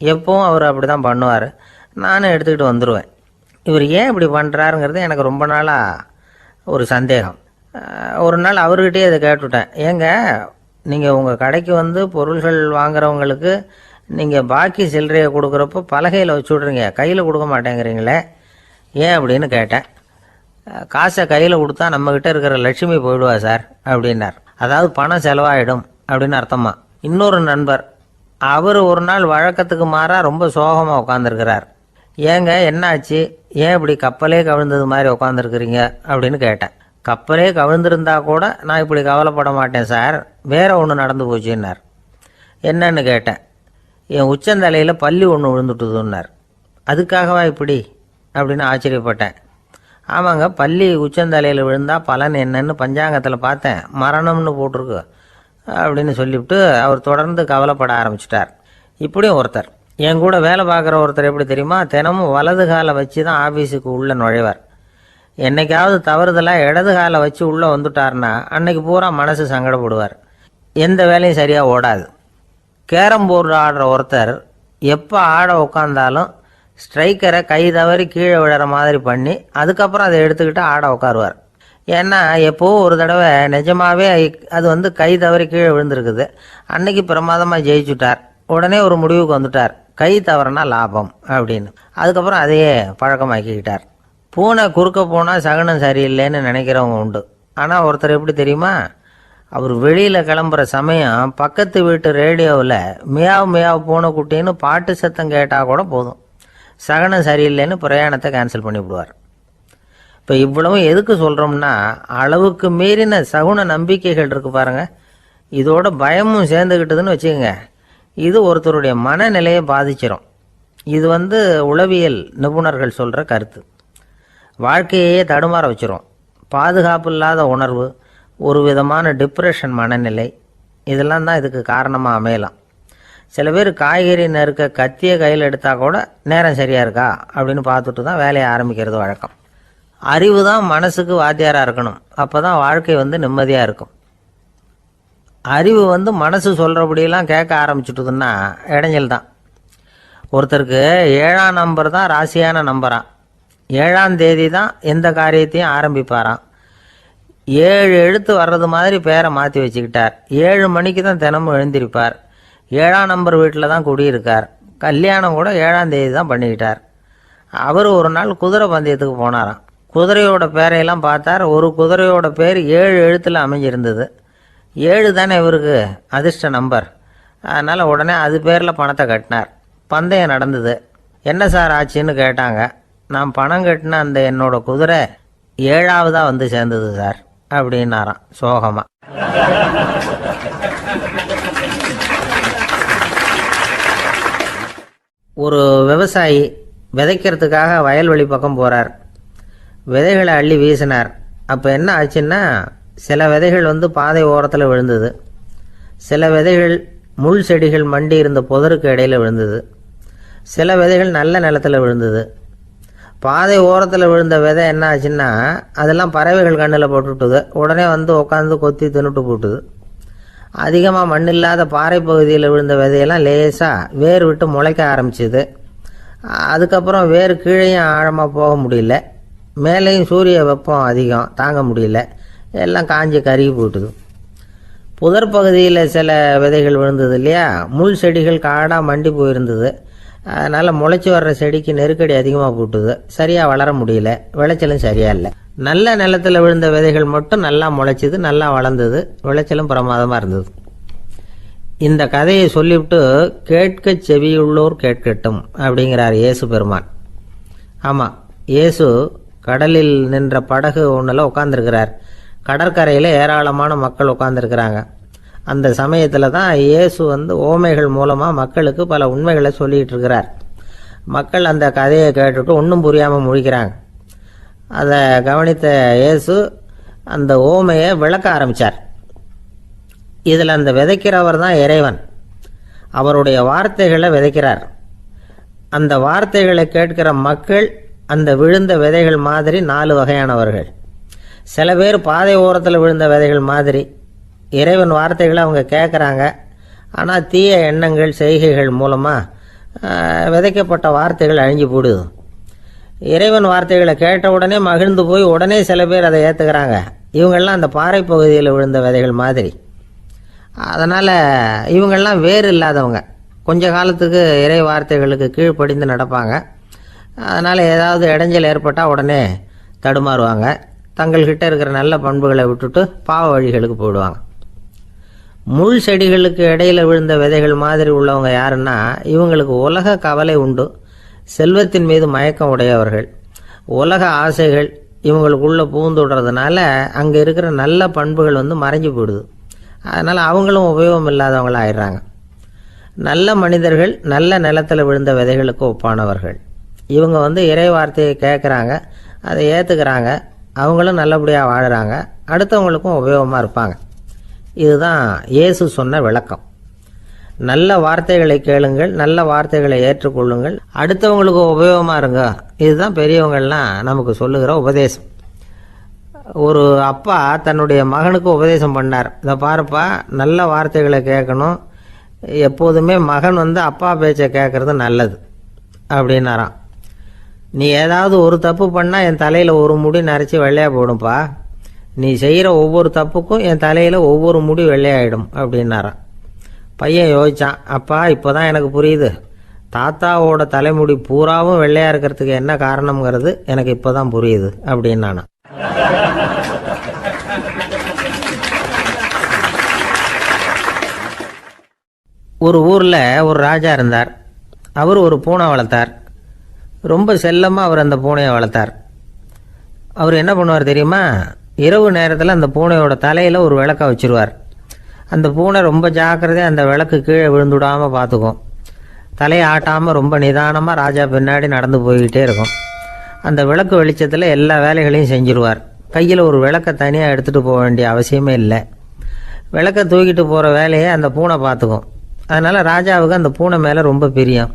எப்பவும் அவர் அப்படி தான் பண்ணுவார். நானும் எடுத்துக்கிட்டு வந்துடுவேன். இவர் ஏன் இப்படி பண்ணுறாருங்கிறது எனக்கு ரொம்ப நாளாக ஒரு சந்தேகம். ஒரு நாள் அவர்கிட்டயே இதை கேட்டுவிட்டேன். ஏங்க, நீங்கள் உங்கள் கடைக்கு வந்து பொருள்கள் வாங்குறவங்களுக்கு நீங்கள் பாக்கி சில்லறையை கொடுக்குறப்போ பலகையில் வச்சு விட்றீங்க, கையில் கொடுக்க மாட்டேங்கிறீங்களே, ஏன் அப்படின்னு கேட்டேன். காசை கையில் கொடுத்தா நம்மக்கிட்ட இருக்கிற லட்சுமி போயிடுவா சார் அப்படின்னார். அதாவது பணம் செலவாயிடும் அப்படின்னு அர்த்தமா. இன்னொரு நண்பர், அவர் ஒரு நாள் வழக்கத்துக்கு மாறாக ரொம்ப சோகமாக உட்காந்துருக்கிறார். ஏங்க என்னாச்சு, ஏன் இப்படி கப்பலே கவிழ்ந்தது மாதிரி உட்காந்துருக்குறீங்க அப்படின்னு கேட்டேன். கப்பலே கவிழ்ந்திருந்தா கூட நான் இப்படி கவலைப்பட மாட்டேன் சார், வேற ஒன்று நடந்து போச்சுன்னார். என்னன்னு கேட்டேன். என் உச்சந்தலையில் பல்லி ஒன்று விழுந்துட்டுதுன்னார். அதுக்காகவா இப்படி அப்படின்னு ஆச்சரியப்பட்டேன். ஆமாங்க, பல்லி உச்சந்தலையில் விழுந்தால் பலன் என்னன்னு பஞ்சாங்கத்தில் பார்த்தேன், மரணம்னு போட்டிருக்கு அப்படின்னு சொல்லிவிட்டு அவர் தொடர்ந்து கவலைப்பட ஆரம்பிச்சிட்டார். இப்படியும் ஒருத்தர், என் கூட வேலை பார்க்குற ஒருத்தர் எப்படி தெரியுமா, தினமும் வலது காலை வச்சு தான் ஆஃபீஸுக்கு உள்ளே நுழைவார். என்னைக்காவது தவறுதலாக இடது காலை வச்சு உள்ளே வந்துட்டார்னா அன்னைக்கு பூரா மனசு சங்கடப்படுவார். எந்த வேலையும் சரியாக ஓடாது. கேரம் போர்டு ஆடுற ஒருத்தர் எப்போ ஆட உட்காந்தாலும் ஸ்ட்ரைக்கரை கை தவறி கீழே விழுற மாதிரி பண்ணி அதுக்கப்புறம் அதை எடுத்துக்கிட்டு ஆட உட்காருவார். ஏன்னா எப்போவோ ஒரு தடவை நிஜமாகவே அது கை தவறி கீழே விழுந்திருக்குது. அன்னைக்கு பிரமாதமாக ஜெயிச்சுட்டார். உடனே ஒரு முடிவுக்கு வந்துட்டார், கை தவறுனா லாபம் அப்படின்னு. அதுக்கப்புறம் அதையே பழக்கமாக்கிக்கிட்டார். பூனை குறுக்க போனால் சகுனம் சரியில்லைன்னு நினைக்கிறவங்க உண்டு. ஆனால் ஒருத்தர் எப்படி தெரியுமா, அவர் வெளியில் கிளம்புற சமயம் பக்கத்து வீட்டு ரேடியோவில் மியாவ் மியாவ் பூனை குட்டின்னு பாட்டு சத்தம் கேட்டால் கூட போதும், சகுனம் சரியில்லைன்னு பிரயாணத்தை கேன்சல் பண்ணிவிடுவார். இப்போ இவ்வளவும் எதுக்கு சொல்கிறோம்னா, அளவுக்கு மீறின சகுன நம்பிக்கைகள் இருக்குது பாருங்கள், இதோட பயமும் சேர்ந்துக்கிட்டதுன்னு வச்சுக்கோங்க, இது ஒருத்தருடைய மனநிலையை பாதிச்சிடும். இது உளவியல் நிபுணர்கள் சொல்கிற கருத்து. வாழ்க்கையே தடுமாற வச்சிரும். பாதுகாப்பு இல்லாத உணர்வு, ஒரு விதமான டிப்ரெஷன் மனநிலை, இதெல்லாம் தான் இதுக்கு காரணமாக அமையலாம். சில பேர் காய்கறி நறுக்க கத்தியை கையில் எடுத்தால் கூட நேரம் சரியாக இருக்கா அப்படின்னு பார்த்துட்டு தான் வேலையை ஆரம்பிக்கிறது வழக்கம். அறிவு தான் மனசுக்கு வாத்தியாராக இருக்கணும். அப்போ தான் வாழ்க்கை நிம்மதியாக இருக்கும். அறிவு மனசு சொல்கிறபடியெல்லாம் கேட்க ஆரம்பிச்சுட்டுதுன்னா இடைஞ்சல் தான். ஒருத்தருக்கு 7ஆம் நம்பர் தான் ராசியான நம்பரான். 7ஆம் தேதி தான் எந்த காரியத்தையும் ஆரம்பிப்பாராம். 7 எழுத்து வர்றது மாதிரி பேரை மாற்றி வச்சுக்கிட்டார். 7 மணிக்கு தான் தினமும் எழுந்திருப்பார். 7ஆம் நம்பர் வீட்டில் தான் குடியிருக்கார். கல்யாணம் கூட 7ஆம் தேதி தான் பண்ணிக்கிட்டார். அவர் ஒரு நாள் குதிரை பந்தயத்துக்கு போனாராம். குதிரையோட பேரையெல்லாம் பார்த்தார். ஒரு குதிரையோட பேர் 7 எழுத்தில் அமைஞ்சிருந்தது. 7 தானே இவருக்கு அதிர்ஷ்ட நம்பர். அதனால் உடனே அது பேரில் பணத்தை கட்டினார். பந்தயம் நடந்தது. என்ன சார் ஆச்சுன்னு கேட்டாங்க. நான் பணம் கட்டின அந்த என்னோட குதிரை 7ஆவதாக சேர்ந்தது சார் அப்படின்னாராம் சோகமாக. ஒரு விவசாயி விதைக்கிறதுக்காக வயல்வெளி பக்கம் போகிறார். விதைகளை அள்ளி வீசினார். அப்போ என்ன ஆச்சுன்னா, சில விதைகள் பாதை ஓரத்தில் விழுந்தது. சில விதைகள் முள் செடிகள் மண்டி இருந்த புதருக்கு இடையில் விழுந்தது. சில விதைகள் நல்ல நிலத்தில் விழுந்தது. பாதை ஓரத்தில் விழுந்த விதை என்ன ஆச்சுன்னா, அதெல்லாம் பறவைகள் கண்ணில் போட்டுவிட்டுது. உடனே உட்காந்து கொத்தி தின்னுட்டு போட்டுது. அதிகமாக மண் இல்லாத பாறை பகுதியில் விழுந்த விதையெல்லாம் லேசாக வேர் விட்டு முளைக்க ஆரம்பிச்சிது. அதுக்கப்புறம் வேர் கீழேயும் ஆழமாக போக முடியல. மேலேயும் சூரிய வெப்பம் அதிகம் தாங்க முடியல. எல்லாம் காஞ்சி கருகி போட்டுது. புதர் பகுதியில் சில விதைகள் விழுந்தது இல்லையா, முள் செடிகள் காடாக மண்டி போயிருந்தது. அதனால் முளைச்சி வர்ற செடிக்கு நெருக்கடி அதிகமாக போட்டுது. சரியாக வளர முடியல. விளைச்சலும் சரியாக இல்லை. நல்ல நிலத்தில் விழுந்த விதைகள் மட்டும் நல்லா முளைச்சிது, நல்லா வளர்ந்தது. விளைச்சலும் பிரமாதமாக இருந்தது. இந்த கதையை சொல்லிவிட்டு கேட்க செவியுள்ளோர் கேட்கட்டும் அப்படிங்கிறார் இயேசு பெருமான். ஆமாம், இயேசு கடலில் நின்ற படகு ஒன்றில் உட்காந்துருக்கிறார். கடற்கரையில் ஏராளமான மக்கள் உட்காந்துருக்கிறாங்க. அந்த சமயத்தில் தான் இயேசு ஓமைகள் மூலமாக மக்களுக்கு பல உண்மைகளை சொல்லிகிட்டு இருக்கிறார். மக்கள் அந்த கதையை கேட்டுட்டு ஒன்றும் புரியாமல் முழிக்கிறாங்க. அதை கவனித்த இயேசு அந்த ஓமையை விளக்க ஆரம்பித்தார். இதில் அந்த விதைக்கிறவர் தான் இறைவன். அவருடைய வார்த்தைகளை விதைக்கிறார். அந்த வார்த்தைகளை கேட்கிற மக்கள் அந்த விழுந்த விதைகள் மாதிரி 4 வகையானவர்கள். சில பேர் பாதை ஓரத்தில் விழுந்த விதைகள் மாதிரி. இறைவன் வார்த்தைகளை அவங்க கேட்குறாங்க. ஆனால் தீய எண்ணங்கள் செய்கைகள் மூலமாக விதைக்கப்பட்ட வார்த்தைகள் அழிஞ்சு போடுது. இறைவன் வார்த்தைகளை கேட்ட உடனே மகிழ்ந்து போய் உடனே சில பேர் அதை ஏற்றுக்கிறாங்க. இவங்கெல்லாம் அந்த பாறை பகுதியில் விழுந்த விதைகள் மாதிரி. அதனால் இவங்கெல்லாம் வேறு இல்லாதவங்க. கொஞ்ச காலத்துக்கு இறை வார்த்தைகளுக்கு கீழ்ப்படிந்து நடப்பாங்க. அதனால் ஏதாவது இடைஞ்சல் ஏற்பட்டால் உடனே தடுமாறுவாங்க. தங்கள்கிட்ட இருக்கிற நல்ல பண்புகளை விட்டுட்டு பாவ வழிகளுக்கு போயிடுவாங்க. முள் செடிகளுக்கு இடையில் விழுந்த விதைகள் மாதிரி உள்ளவங்க யாருன்னா, இவங்களுக்கு உலக கவலை உண்டு. செல்வத்தின் மீது மயக்கம் உடையவர்கள். உலக ஆசைகள் இவங்களுக்குள்ளே பூந்துடுறதுனால அங்கே இருக்கிற நல்ல பண்புகள் மறைஞ்சு போயிடுது. அதனால் அவங்களும் உபயோகம் இல்லாதவங்களாக ஆயிடுறாங்க. நல்ல மனிதர்கள் நல்ல நிலத்தில் விழுந்த விதைகளுக்கு ஒப்பானவர்கள். இவங்க இறை வார்த்தையை கேட்குறாங்க, அதை ஏற்றுக்கிறாங்க. அவங்களும் நல்லபடியாக வாழுறாங்க. அடுத்தவங்களுக்கும் உபயோகமாக இருப்பாங்க. இதுதான் இயேசு சொன்ன விளக்கம். நல்ல வார்த்தைகளை கேளுங்கள், நல்ல வார்த்தைகளை ஏற்றுக்கொள்ளுங்கள், அடுத்தவங்களுக்கு உபயோகமாக இருங்க. இதுதான் பெரியவங்கள்லாம் நமக்கு சொல்லுகிற உபதேசம். ஒரு அப்பா தன்னுடைய மகனுக்கு உபதேசம் பண்ணார். இதை பாருப்பா, நல்ல வார்த்தைகளை கேட்கணும். எப்போதுமே மகன் அப்பா பேச்சை கேட்கறது நல்லது அப்படின்னாராம். நீ ஏதாவது ஒரு தப்பு பண்ணால் என் தலையில் ஒரு முடி நரைச்சி வெள்ளையாக போடும்பா. நீ செய்கிற ஒவ்வொரு தப்புக்கும் என் தலையில் ஒவ்வொரு முடி வெள்ளையாயிடும் அப்படின்னாராம். பையன் யோசிச்சான். அப்பா, இப்போ தான் எனக்கு புரியுது. தாத்தாவோட தலைமுடி பூராவும் வெள்ளையாக இருக்கிறதுக்கு என்ன காரணம்ங்கிறது எனக்கு இப்போ தான் புரியுது அப்படின்னானா. ஒரு ஊரில் ஒரு ராஜா இருந்தார். அவர் ஒரு பூனை வளர்த்தார். ரொம்ப செல்லமாக அவர் அந்த பூனையை வளர்த்தார். அவர் என்ன பண்ணுவார் தெரியுமா? இரவு நேரத்தில் அந்த பூனையோட தலையில் ஒரு விளக்கை வச்சுருவார். அந்த பூனை ரொம்ப ஜாக்கிரதையாக அந்த விளக்கு கீழே விழுந்துடாமல் பார்த்துக்கும். தலையை ஆட்டாமல் ரொம்ப நிதானமாக ராஜா பின்னாடி நடந்து போய்கிட்டே இருக்கும். அந்த விளக்கு வெளிச்சத்தில் எல்லா வேலைகளையும் செஞ்சுருவார். கையில் ஒரு விளக்கை தனியாக எடுத்துகிட்டு போக வேண்டிய அவசியமே இல்லை. விளக்கை தூக்கிட்டு போகிற வேலையை அந்த பூனை பார்த்துக்கும். அதனால் ராஜாவுக்கு அந்த பூனை மேலே ரொம்ப பிரியம்.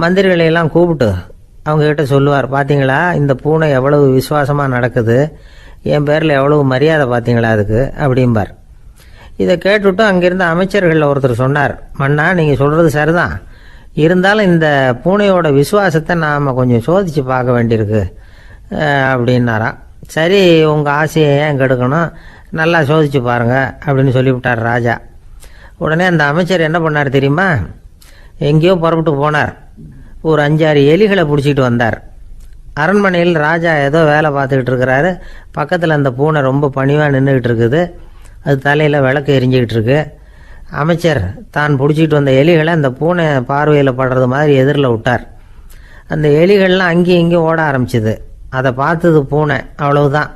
மந்திரிகளையெல்லாம் கூப்பிட்டு அவங்கக்கிட்ட சொல்லுவார், பார்த்தீங்களா இந்த பூனை எவ்வளவு விசுவாசமாக நடக்குது, என் பேரில் எவ்வளவு மரியாதை பார்த்தீங்களா அதுக்கு அப்படிம்பார். இதை கேட்டுவிட்டு அங்கேருந்து அமைச்சர்களில் ஒருத்தர் சொன்னார், மன்னா நீங்கள் சொல்கிறது சரிதான், இருந்தாலும் இந்த பூனையோட விசுவாசத்தை நாம் கொஞ்சம் சோதித்து பார்க்க வேண்டியிருக்கு அப்படின்னாராம். சரி, உங்கள் ஆசையை ஏன் கெடுக்கணும், நல்லா சோதிச்சு பாருங்க அப்படின்னு சொல்லிவிட்டார் ராஜா. உடனே அந்த அமைச்சர் என்ன பண்ணார் தெரியுமா, எங்கேயோ புறப்பட்டு போனார். ஒரு 5-6 எலிகளை பிடிச்சிட்டு வந்தார். அரண்மனையில் ராஜா ஏதோ வேலை பார்த்துக்கிட்டு இருக்கிறாரு. பக்கத்தில் அந்த பூனை ரொம்ப பணிவாக நின்றுக்கிட்டு இருக்குது. அது தலையில் விளக்கு எரிஞ்சிக்கிட்டு இருக்கு. அமைச்சர் தான் பிடிச்சிட்டு வந்த எலிகளை அந்த பூனை பார்வையில் படுறது மாதிரி எதிரில் விட்டார். அந்த எலிகள்லாம் அங்கேயும் இங்கேயும் ஓட ஆரம்பிச்சிது. அதை பார்த்தது பூனை, அவ்வளவுதான்.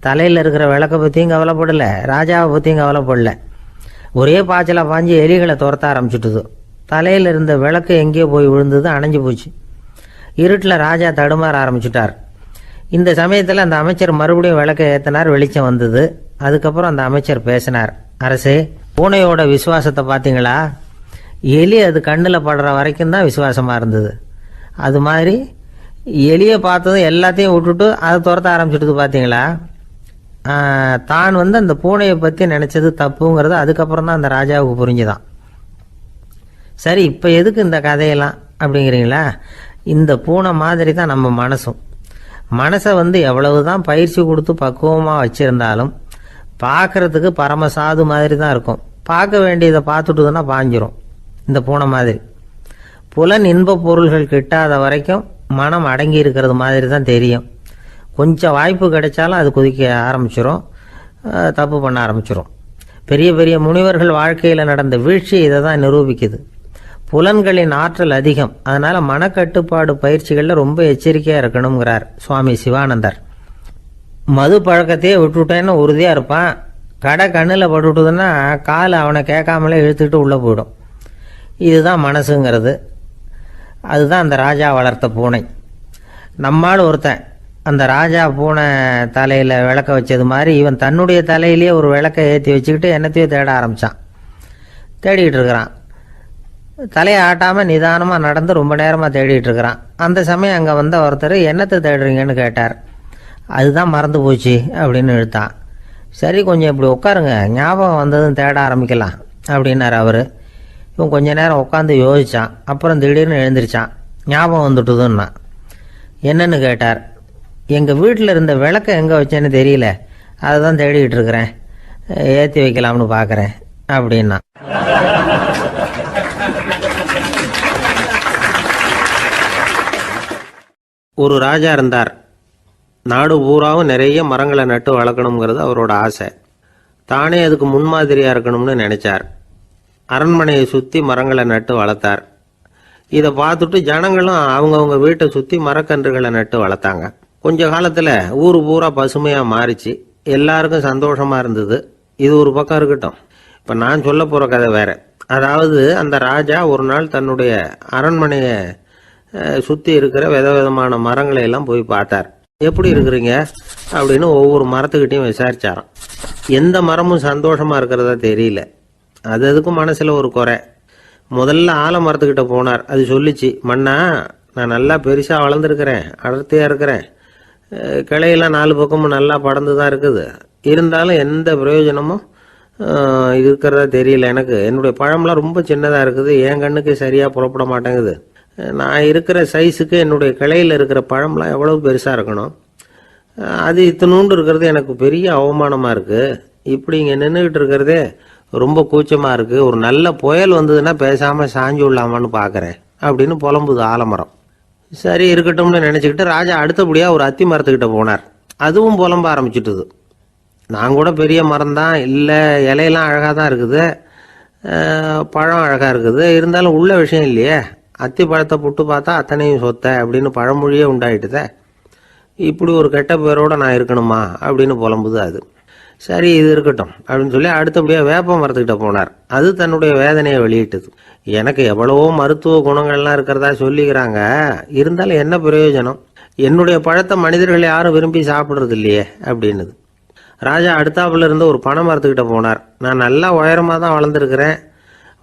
தலையில் இருக்கிற விளக்கை பற்றியும் கவலைப்படலை, ராஜாவை பற்றியும் கவலைப்படலை. ஒரே பாய்ச்சலாக பாஞ்சு எலிகளை துரத்த ஆரம்பிச்சுட்டுது. தலையில் இருந்த விளக்கு எங்கேயோ போய் விழுந்தது, அணைஞ்சு போச்சு. இருட்டில் ராஜா தடுமாற ஆரம்பிச்சுட்டார். இந்த சமயத்தில் அந்த அமைச்சர் மறுபடியும் விளக்கை ஏற்றினார். வெளிச்சம் வந்தது. அதுக்கப்புறம் அந்த அமைச்சர் பேசினார், அரசே, பூனையோட விசுவாசத்தை பார்த்தீங்களா, எலி அது கண்ணில் படுற வரைக்கும் தான் விசுவாசமாக இருந்தது. அது மாதிரி எலியை பார்த்ததும் எல்லாத்தையும் விட்டுட்டு அதை துரத்த ஆரம்பிச்சுட்டு பார்த்தீங்களா. தான் அந்த பூனையை பற்றி நினச்சது தப்புங்கிறது அதுக்கப்புறம் தான் அந்த ராஜாவுக்கு புரிஞ்சுதான். சரி, இப்போ எதுக்கு இந்த கதையெல்லாம் அப்படிங்கிறீங்களா. இந்த பூனை மாதிரி தான் நம்ம மனசும். மனசை எவ்வளவு தான் பயிற்சி கொடுத்து பக்குவமாக வச்சுருந்தாலும் பார்க்குறதுக்கு பரமசாது மாதிரி தான் இருக்கும். பார்க்க வேண்டியதை பார்த்துட்டுதுன்னா பாஞ்சிரும். இந்த பூனை மாதிரி புலன் இன்ப பொருள்கள் கிட்டாத வரைக்கும் மனம் அடங்கி இருக்கிறது மாதிரி தான் தெரியும். கொஞ்சம் வாய்ப்பு கிடைச்சாலும் அது குதிக்க ஆரம்பிச்சிடும், தப்பு பண்ண ஆரம்பிச்சிடும். பெரிய பெரிய முனிவர்கள் வாழ்க்கையில் நடந்த வீழ்ச்சி இதை தான் நிரூபிக்குது. புலன்களின் ஆற்றல் அதிகம், அதனால் மனக்கட்டுப்பாடு பயிற்சிகளில் ரொம்ப எச்சரிக்கையாக இருக்கணுங்கிறார் சுவாமி சிவானந்தர். மது பழக்கத்தையே விட்டுவிட்டேன்னு உறுதியாக இருப்பான். கடை கண்ணில் பட்டுவிட்டுதுன்னா கால் அவனை கேட்காமலே இழுத்துக்கிட்டு உள்ளே போயிடும். இதுதான் மனசுங்கிறது. அதுதான் அந்த ராஜா வளர்த்த பூனை. நம்மால் ஒருத்தன் அந்த ராஜா பூனை தலையில் விளக்க வச்சது மாதிரி இவன் தன்னுடைய தலையிலேயே ஒரு விளக்கை ஏற்றி வச்சுக்கிட்டு என்னத்தையோ தேட ஆரம்பித்தான். தேடிக்கிட்டு இருக்கிறான். தலையை ஆட்டாமல் நிதானமாக நடந்து ரொம்ப நேரமாக தேடிட்டு இருக்கிறான். அந்த சமயம் அங்கே வந்த ஒருத்தர், என்னத்தை தேடுறீங்கன்னு கேட்டார். அதுதான் மறந்து போச்சு அப்படின்னு இழுத்தான். சரி, கொஞ்சம் இப்படி உட்காருங்க, ஞாபகம் வந்ததும் தேட ஆரம்பிக்கலாம் அப்படின்னார் அவர். இவன் கொஞ்ச நேரம் உட்காந்து யோசித்தான். அப்புறம் திடீர்னு எழுந்திரிச்சான். ஞாபகம் வந்துட்டுதுன்னா. என்னன்னு கேட்டார். எங்கள் வீட்டில் இருந்த விளக்கை எங்கே வச்சேன்னு தெரியல, அதை தான் தேடிக்கிட்டு இருக்கிறேன், ஏற்றி வைக்கலாம்னு பார்க்குறேன் அப்படின்னா. ஒரு ராஜா இருந்தார். நாடு பூராவும் நிறைய மரங்களை நட்டு வளர்க்கணுங்கிறது அவரோட ஆசை. தானே அதுக்கு முன்மாதிரியாக இருக்கணும்னு நினைச்சார். அரண்மனையை சுற்றி மரங்களை நட்டு வளர்த்தார். இதை பார்த்துட்டு ஜனங்களும் அவங்கவுங்க வீட்டை சுற்றி மரக்கன்றுகளை நட்டு வளர்த்தாங்க. கொஞ்ச காலத்தில் ஊர் பூரா பசுமையாக மாறிச்சு. எல்லாருக்கும் சந்தோஷமாக இருந்தது. இது ஒரு பக்கம் இருக்கட்டும். இப்போ நான் சொல்ல போகிற கதை வேற. அதாவது அந்த ராஜா ஒரு நாள் தன்னுடைய அரண்மனையை சுற்றி இருக்கிற விதவிதமான மரங்களை எல்லாம் போய் பார்த்தார். எப்படி இருக்கிறீங்க அப்படின்னு ஒவ்வொரு மரத்துக்கிட்டையும் விசாரிச்சாராம். எந்த மரமும் சந்தோஷமாக இருக்கிறதா தெரியல. அது அதுக்கும் மனசில் ஒரு குறை. முதல்ல ஆலமரத்துக்கிட்ட போனார். அது சொல்லிச்சு, மண்ணா, நான் நல்லா பெருசாக வளர்ந்துருக்கிறேன், அடர்த்தியாக இருக்கிறேன், கிளையெல்லாம் 4 பக்கமும் நல்லா படர்ந்து தான் இருக்குது, இருந்தாலும் எந்த பிரயோஜனமும் இருக்கிறதா தெரியல எனக்கு. என்னுடைய பழம்லாம் ரொம்ப சின்னதாக இருக்குது, என் கண்ணுக்கு சரியாக புறப்பட மாட்டேங்குது. நான் இருக்கிற சைஸுக்கு என்னுடைய கிளையில் இருக்கிற பழம்லாம் எவ்வளோ பெருசாக இருக்கணும், அது இத்தினூண்டு இருக்கிறது எனக்கு பெரிய அவமானமாக இருக்குது. இப்படி இங்கே நின்றுக்கிட்டு இருக்கிறதே ரொம்ப கூச்சமாக இருக்குது. ஒரு நல்ல புயல் வந்ததுன்னா பேசாமல் சாஞ்சு விடலாமான்னு பார்க்குறேன் அப்படின்னு புலம்புது ஆலமரம். சரி இருக்கட்டும்னு நினச்சிக்கிட்டு ராஜா அடுத்தபடியாக ஒரு அத்தி மரத்துக்கிட்ட போனார். அதுவும் புலம்ப ஆரம்பிச்சுட்டுது. நான் கூட பெரிய மரம் தான், இல்லை இலையெல்லாம் அழகாக தான் இருக்குது, பழம் அழகாக இருக்குது, இருந்தாலும் உள்ள விஷயம் இல்லையே, அத்தி பழத்தை புட்டு பார்த்தா அத்தனையும் சொத்த அப்படின்னு பழமொழியே உண்டாயிட்டுதே. இப்படி ஒரு கெட்ட பேரோடு நான் இருக்கணுமா அப்படின்னு புலம்புது அது. சரி இது இருக்கட்டும் அப்படின்னு சொல்லி அடுத்தபடியாக வேப்ப மரத்துக்கிட்ட போனார். அது தன்னுடைய வேதனையை வெளியிட்டது. எனக்கு எவ்வளவோ மருத்துவ குணங்கள்லாம் இருக்கிறதா சொல்லிக்கிறாங்க, இருந்தாலும் என்ன பிரயோஜனம், என்னுடைய பழத்தை மனிதர்கள் யாரும் விரும்பி சாப்பிட்றது இல்லையே அப்படின்னுது. ராஜா அடுத்தாப்புல இருந்த ஒரு பனை மரத்துக்கிட்ட போனார். நான் நல்லா உயரமாக தான் வளர்ந்துருக்கிறேன்,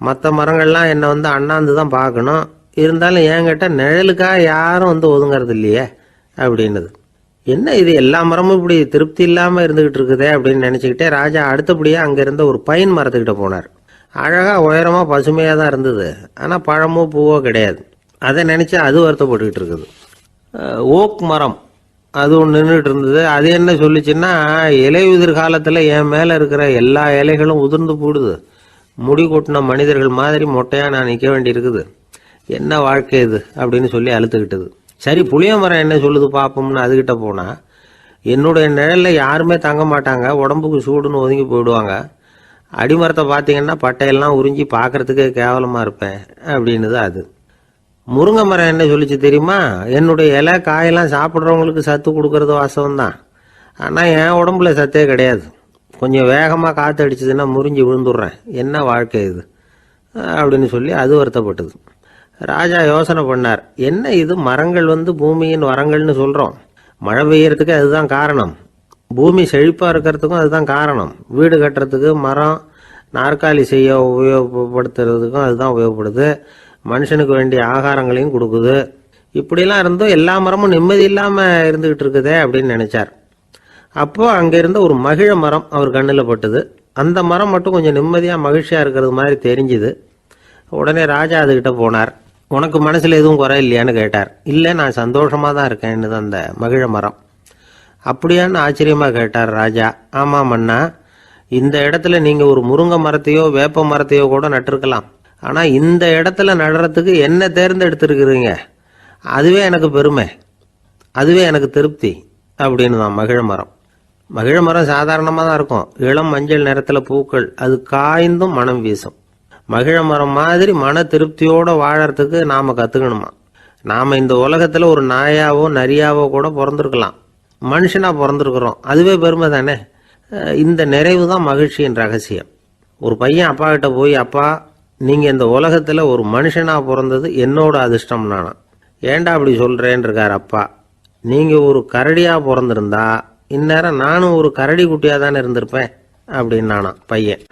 மற்ற மரங்கள்லாம் என்னை அண்ணாந்து தான் பார்க்கணும், இருந்தாலும் என்கிட்ட நிழலுக்காக யாரும் ஒதுங்கிறது இல்லையே அப்படின்னுது. என்ன இது எல்லா மரமும் இப்படி திருப்தி இல்லாமல் இருந்துகிட்டு இருக்குதே அப்படின்னு நினச்சிக்கிட்டே ராஜா அடுத்தபடியாக அங்கே இருந்த ஒரு பைன் மரத்துக்கிட்ட போனார். அழகாக உயரமாக பசுமையாக தான் இருந்தது, ஆனால் பழமோ பூவோ கிடையாது. அதை நினச்சி அது வருத்தப்பட்டுக்கிட்டு இருக்குது. ஓக் மரம் அது ஒன்று நின்றுட்டு இருந்தது. அது என்ன சொல்லிச்சுன்னா, இலையுதிர் காலத்தில் என் மேலே இருக்கிற எல்லா இலைகளும் உதிர்ந்து போடுது, முடி கொட்டின மனிதர்கள் மாதிரி மொட்டையாக நான் நிற்க வேண்டி இருக்குது, என்ன வாழ்க்கை இது அப்படின்னு சொல்லி அழுத்துக்கிட்டது. சரி புளிய மரம் என்ன சொல்லுது பார்ப்போம்னு அதுகிட்ட போனால், என்னுடைய நிழலில் யாருமே தங்க மாட்டாங்க, உடம்புக்கு சூடுன்னு ஒதுங்கி போயிடுவாங்க, அடிமரத்தை பார்த்தீங்கன்னா பட்டையெல்லாம் உறிஞ்சி பார்க்கறதுக்கே கேவலமாக இருப்பேன் அப்படின்னுது அது. முருங்கை மரம் என்ன சொல்லிச்சு தெரியுமா, என்னுடைய இலை காயெல்லாம் சாப்பிட்றவங்களுக்கு சத்து கொடுக்கறது வாசம்தான், ஆனால் என் உடம்புல சத்தே கிடையாது, கொஞ்சம் வேகமாக காற்று அடிச்சதுன்னா முறிஞ்சி விழுந்துடுறேன், என்ன வாழ்க்கை இது அப்படின்னு சொல்லி அது வருத்தப்பட்டது. ராஜா யோசனை பண்ணார், என்ன இது மரங்கள் பூமியின் வரங்கள்னு சொல்கிறோம், மழை பெய்யறதுக்கு அதுதான் காரணம், பூமி செழிப்பாக இருக்கிறதுக்கும் அதுதான் காரணம், வீடு கட்டுறதுக்கு மரம், நாற்காலி செய்ய உபயோகப்படுத்துறதுக்கும் அதுதான் உபயோகப்படுது, மனுஷனுக்கு வேண்டிய ஆகாரங்களையும் கொடுக்குது, இப்படிலாம் இருந்தும் எல்லா மரமும் நிம்மதி இல்லாமல் இருந்துகிட்டு இருக்குதே அப்படின்னு நினைச்சார். அப்போ அங்கே இருந்த ஒரு மகிழ மரம் அவர் கண்ணில் பட்டுது. அந்த மரம் மட்டும் கொஞ்சம் நிம்மதியாக மகிழ்ச்சியாக இருக்கிறது மாதிரி தெரிஞ்சுது. உடனே ராஜா அதுகிட்ட போனார். உனக்கு மனசில் எதுவும் குறை இல்லையான்னு கேட்டார். இல்லை, நான் சந்தோஷமாக தான் இருக்கேன்னு அந்த மகிழ மரம். அப்படியான்னு ஆச்சரியமாக கேட்டார் ராஜா. ஆமாம் மன்னா, இந்த இடத்துல நீங்கள் ஒரு முருங்கை மரத்தையோ வேப்ப மரத்தையோ கூட நட்டிருக்கலாம், ஆனால் இந்த இடத்துல நடுறதுக்கு என்ன தேர்ந்தெடுத்துருக்குறீங்க, அதுவே எனக்கு பெருமை, அதுவே எனக்கு திருப்தி அப்படின்னு தான் மகிழ மரம். மகிழ மரம் சாதாரணமாக தான் இருக்கும், இளம் மஞ்சள் நிறத்தில் பூக்கள், அது காய்ந்தும் மனம் வீசும். மகிழ மரம் மாதிரி மன திருப்தியோடு வாழறதுக்கு நாம் கற்றுக்கணுமா. நாம் இந்த உலகத்தில் ஒரு நாயாவோ நரியாவோ கூட பிறந்திருக்கலாம், மனுஷனாக பிறந்திருக்கிறோம், அதுவே பெருமை தானே. இந்த நிறைவு தான் மகிழ்ச்சியின் ரகசியம். ஒரு பையன் அப்பா கிட்ட போய், அப்பா நீங்கள் இந்த உலகத்தில் ஒரு மனுஷனாக பிறந்தது என்னோட அதிர்ஷ்டம் நானா. ஏண்டா அப்படி சொல்கிறேன்னு இருக்கார் அப்பா. நீங்கள் ஒரு கரடியாக பிறந்திருந்தா இந்நேரம் நானும் ஒரு கரடி குட்டியாக தானே இருந்திருப்பேன் அப்படின்னு நானா பையன்.